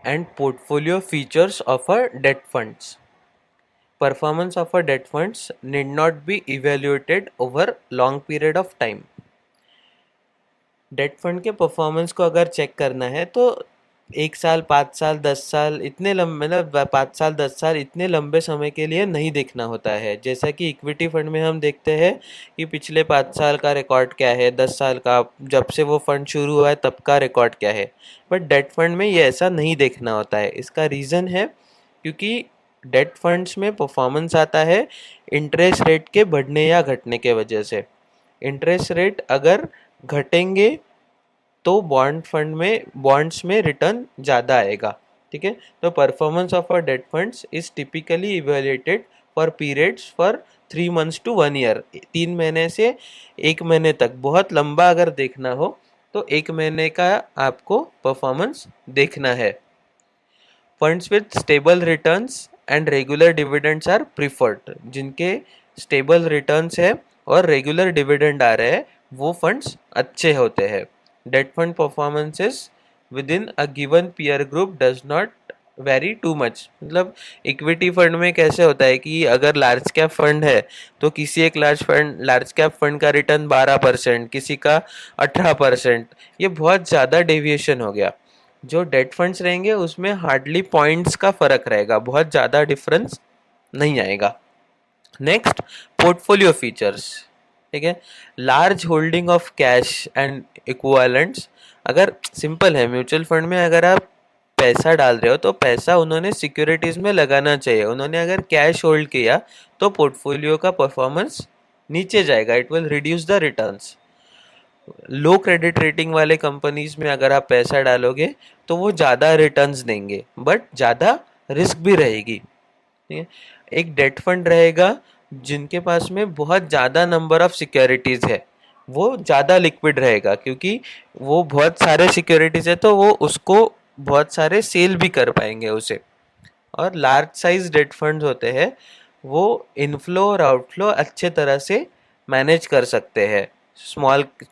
and portfolio features of a debt funds. Performance of a debt funds need not be evaluated over long period of time. Debt fund के performance को अगर check करना है तो 1 साल, 5 साल, 10 साल इतने लंबे, मतलब 5 साल 10 साल इतने लंबे समय के लिए नहीं देखना होता है। जैसा कि इक्विटी फंड में हम देखते हैं कि पिछले 5 साल का रिकॉर्ड क्या है, 10 साल का, जब से वो फंड शुरू हुआ है तब का रिकॉर्ड क्या है। बट डेट फंड में ये ऐसा नहीं देखना होता है। इसका रीज़न है क्योंकि डेट फंड्स में परफॉर्मेंस आता है इंटरेस्ट रेट के बढ़ने या घटने के वजह से। इंटरेस्ट रेट अगर घटेंगे तो बॉन्ड्स में रिटर्न ज़्यादा आएगा। ठीक है, तो performance of a date funds is typically evaluated for periods for 3 months to 1 year, 3 महीने से 1 महीने तक। बहुत लंबा अगर देखना हो तो 1 महीने का आपको परफॉर्मेंस देखना है। Funds with stable returns and regular dividends are preferred. जिनके स्टेबल रिटर्न्स है और रेगुलर डिविडेंड आ रहे हैं वो फंड्स अच्छे होते हैं। Debt fund performances within a given peer group does not vary too much. मतलब इक्विटी फंड में कैसे होता है कि अगर लार्ज कैप फंड है तो किसी एक लार्ज कैप फंड का रिटर्न 12%, किसी का 18%, ये बहुत ज़्यादा डेविएशन हो गया। जो डेट फंड्स रहेंगे उसमें हार्डली पॉइंट्स का फर्क रहेगा, बहुत ज़्यादा डिफरेंस नहीं आएगा। Next, portfolio features. ठीक है, large holding of cash and equivalents. अगर सिंपल है, म्यूचुअल फंड में अगर आप पैसा डाल रहे हो तो पैसा उन्होंने सिक्योरिटीज में लगाना चाहिए। उन्होंने अगर कैश होल्ड किया तो पोर्टफोलियो का परफॉर्मेंस नीचे जाएगा, it will reduce the returns. Low credit rating वाले कंपनीज में अगर आप पैसा डालोगे तो वो ज़्यादा रिटर्न्स देंगे बट ज़्यादा रिस्क भी रहेगी। ठीक है, एक डेट फंड रहेगा जिनके पास में बहुत ज़्यादा नंबर ऑफ सिक्योरिटीज़ है, वो ज़्यादा लिक्विड रहेगा क्योंकि वो बहुत सारे सिक्योरिटीज़ है तो वो उसको बहुत सारे सेल भी कर पाएंगे उसे। और लार्ज साइज डेट फंड्स होते हैं वो इनफ्लो और आउटफ्लो अच्छे तरह से मैनेज कर सकते हैं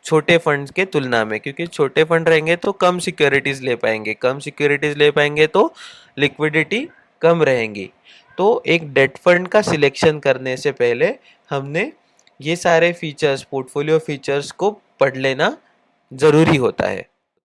छोटे फंड्स के तुलना में, क्योंकि छोटे फंड रहेंगे तो कम सिक्योरिटीज ले पाएंगे तो लिक्विडिटी कम रहेंगी। तो एक डेट फंड का सिलेक्शन करने से पहले हमने ये सारे फीचर्स, पोर्टफोलियो फीचर्स को पढ़ लेना ज़रूरी होता है।